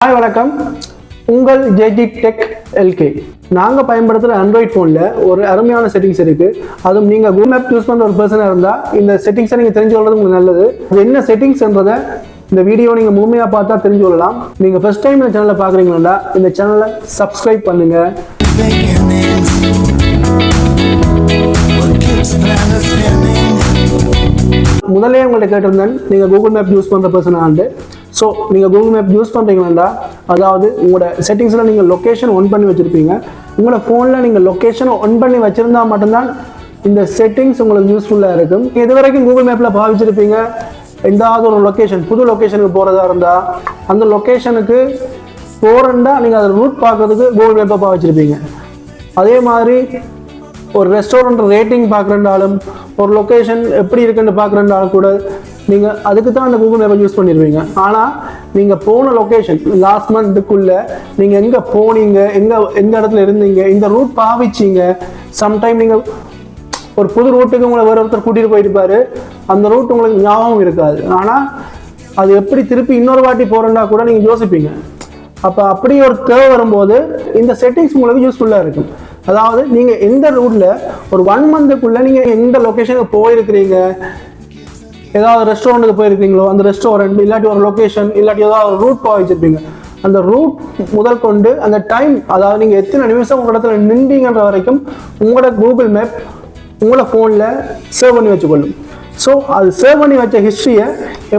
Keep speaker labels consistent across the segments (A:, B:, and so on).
A: Hi வணக்கம், உங்கள் JG tech L K. நாங்கள் பயன்படுத்துகிற ஆண்ட்ராய்ட் ஃபோனில் ஒரு அருமையான செட்டிங்ஸ் இருக்குது. அதுவும் நீங்கள் கூகுள் மேப் யூஸ் பண்ணுற ஒரு பர்சனாக இருந்தால் இந்த செட்டிங்ஸை நீங்கள் தெரிஞ்சு கொள்வது உங்களுக்கு நல்லது. அது என்ன செட்டிங்ஸ்ன்றதை இந்த வீடியோ நீங்கள் முழுமையாக பார்த்தா தெரிஞ்சு கொள்ளலாம். நீங்கள் ஃபர்ஸ்ட் டைம் இந்த சேனலை பார்க்குறீங்களா, இந்த சேனலை சப்ஸ்கிரைப் பண்ணுங்கள். முதலே உங்கள்ட்ட கேட்டிருந்தேன், நீங்கள் கூகுள் மேப் யூஸ் பண்ணுற பர்சனாக. ஸோ நீங்கள் கூகுள் மேப் யூஸ் பண்ணுறீங்களா, அதாவது உங்களோட செட்டிங்ஸில் நீங்கள் லொக்கேஷன் ஒன் பண்ணி வச்சுருப்பீங்க. உங்களோட ஃபோனில் நீங்கள் லொக்கேஷனை ஒன் பண்ணி வச்சுருந்தா மட்டும்தான் இந்த செட்டிங்ஸ் உங்களுக்கு யூஸ்ஃபுல்லாக இருக்கும். இது வரைக்கும் கூகுள் மேப்பில் பாவிச்சிருப்பீங்க, எந்தாவது ஒரு லொக்கேஷன் புது லொக்கேஷனுக்கு போகிறதா இருந்தால் அந்த லொக்கேஷனுக்கு போகிறண்டா நீங்கள் அதை ரூட் பார்க்குறதுக்கு கூகுள் மேப்பை பாவிச்சிருப்பீங்க. அதே மாதிரி ஒரு ரெஸ்டாரண்ட் ரேட்டிங் பார்க்குறண்டாலும் ஒரு லொக்கேஷன் எப்படி இருக்குன்னு பார்க்குறண்டாலும் கூட நீங்கள் அதுக்கு தான் அந்த கூகுள் மேப்பை யூஸ் பண்ணிடுவீங்க. ஆனால் நீங்கள் போன லொக்கேஷன் லாஸ்ட் மந்த்துக்குள்ளே நீங்கள் எங்கே போனீங்க, எந்த இடத்துல இருந்தீங்க, இந்த ரூட் பாவிச்சிங்க. சம்டைம் நீங்கள் ஒரு புது ரூட்டுக்கு உங்களை வேறு ஒருத்தர் கூட்டிகிட்டு போயிருப்பாரு, அந்த ரூட் உங்களுக்கு ஞாபகம் இருக்காது. ஆனால் அது எப்படி திருப்பி இன்னொரு வாட்டி போகிறேன்னா கூட நீங்கள் யோசிப்பீங்க. அப்போ அப்படி ஒரு தேவை வரும்போது இந்த செட்டிங்ஸ் உங்களுக்கு யூஸ்ஃபுல்லாக இருக்கும். அதாவது நீங்கள் எந்த ரூட்டில் ஒரு 1 மந்த்துக்குள்ளே நீங்கள் எந்த லொக்கேஷனுக்கு போயிருக்கிறீங்க, ஏதாவது ரெஸ்டாரண்ட்டுக்கு போயிருக்கீங்களோ அந்த ரெஸ்டாரண்ட், இல்லாட்டி ஒரு லொக்கேஷன், இல்லாட்டி ஏதாவது ஒரு ரூட் வச்சுருப்பீங்க. அந்த ரூட் முதல் கொண்டு அந்த டைம், அதாவது நீங்கள் எத்தனை நிமிஷம் உங்கள் இடத்துல நின்றீங்கன்ற வரைக்கும் உங்களோட கூகுள் மேப் உங்களோட ஃபோனில் சேவ் பண்ணி வச்சுக்கொள்ளும். ஸோ அது சேவ் பண்ணி வச்ச ஹிஸ்ட்ரியை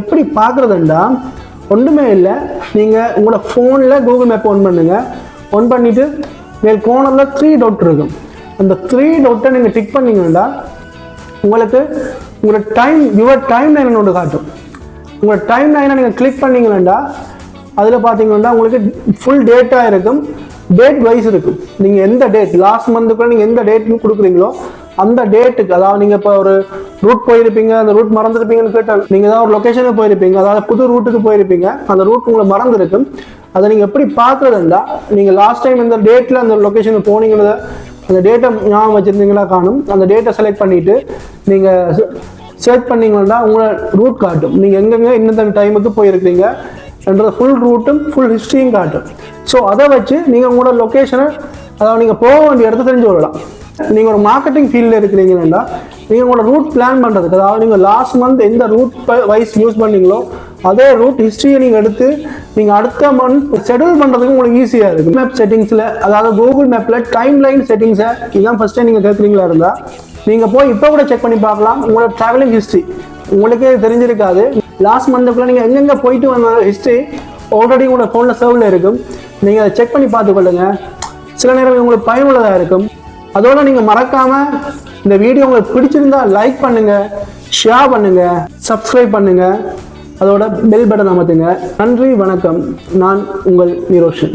A: எப்படி பார்க்குறதுண்டா, ஒன்றுமே இல்லை. நீங்கள் உங்களோட ஃபோனில் கூகுள் மேப் ஒன் பண்ணுங்கள். ஒன் பண்ணிவிட்டு மேல் கோனரில் 3 டாட் இருக்கும். அந்த 3 டாட்டை நீங்கள் டிக் பண்ணிங்கன்னா உங்களுக்கு உங்களோட யுவர் டைம் லைன் ஒன்று காட்டும். உங்களோட டைம் லைனை நீங்கள் கிளிக் பண்ணிங்கன்னா அதில் பார்த்தீங்கன்னா உங்களுக்கு ஃபுல் டேட்டா இருக்கும், டேட் வைஸ் இருக்கும். நீங்கள் எந்த டேட் லாஸ்ட் மந்த்துக்குள்ள நீங்கள் எந்த டேட் கொடுக்குறீங்களோ அந்த டேட்டுக்கு, அதாவது நீங்கள் இப்போ ஒரு ரூட் போயிருப்பீங்க, அந்த ரூட் மறந்துருப்பீங்கன்னு கேட்டால் நீங்கள் ஏதாவது ஒரு லொக்கேஷனுக்கு போயிருப்பீங்க, அதாவது புது ரூட்டுக்கு போயிருப்பீங்க, அந்த ரூட் உங்களை மறந்துருக்கும். அதை நீங்கள் எப்படி பார்க்குறதுண்டா, நீங்கள் லாஸ்ட் டைம் இந்த டேட்டில் அந்த லொக்கேஷனுக்கு போனீங்கிறத அந்த டேட்டை ஞாபகம் வச்சுருந்தீங்களா காணும். அந்த டேட்டை செலக்ட் பண்ணிவிட்டு நீங்கள் சர்ச் பண்ணிங்கன்னா உங்களை ரூட் காட்டும். நீங்கள் எங்கெங்கே இன்னும் டைமுக்கு போயிருக்கிறீங்க என்ற ஃபுல் ரூட்டும் ஃபுல் ஹிஸ்ட்ரியும் காட்டும். ஸோ அதை வச்சு நீங்கள் உங்களோட லொக்கேஷனை, அதாவது நீங்கள் போக வேண்டிய இடத்த தெரிஞ்சு கொள்ளலாம். நீங்கள் ஒரு மார்க்கெட்டிங் ஃபீல்டில் இருக்கிறீங்கன்னா நீங்கள் உங்களோட ரூட் பிளான் பண்ணுறதுக்கு, அதாவது நீங்கள் லாஸ்ட் மந்த் எந்த ரூட் வைஸ் யூஸ் பண்ணீங்களோ அதே ரூட் ஹிஸ்ட்ரியை நீங்கள் எடுத்து நீங்கள் அடுத்த மந்த் ஷெடியூல் பண்ணுறதுக்கு உங்களுக்கு ஈஸியாக இருக்குது. மேப் செட்டிங்ஸில், அதாவது கூகுள் மேப்பில் டைம் லைன் செட்டிங்ஸை இதுதான் ஃபஸ்ட் டைம் நீங்கள் கேட்குறீங்களா இருந்தால் நீங்கள் போய் இப்போ கூட செக் பண்ணி பார்க்கலாம். உங்களோட ட்ராவலிங் ஹிஸ்ட்ரி உங்களுக்கே தெரிஞ்சிருக்காது. லாஸ்ட் மந்த்துக்குள்ளே நீங்கள் எங்கெங்கே போயிட்டு வந்த ஹிஸ்ட்ரி ஆல்ரெடி உங்களோட ஃபோனில் சர்வில் இருக்கும். நீங்கள் அதை செக் பண்ணி பார்த்துக்கொள்ளுங்க. சில நேரம் உங்களுக்கு பயனுள்ளதாக இருக்கும். அதோட நீங்கள் மறக்காமல் இந்த வீடியோ உங்களுக்கு பிடிச்சிருந்தா லைக் பண்ணுங்கள், ஷேர் பண்ணுங்கள், சப்ஸ்கிரைப் பண்ணுங்கள், அதோட பெல் பட்டன் அமர்த்துங்க. நன்றி, வணக்கம். நான் உங்கள் நிரோஷன்.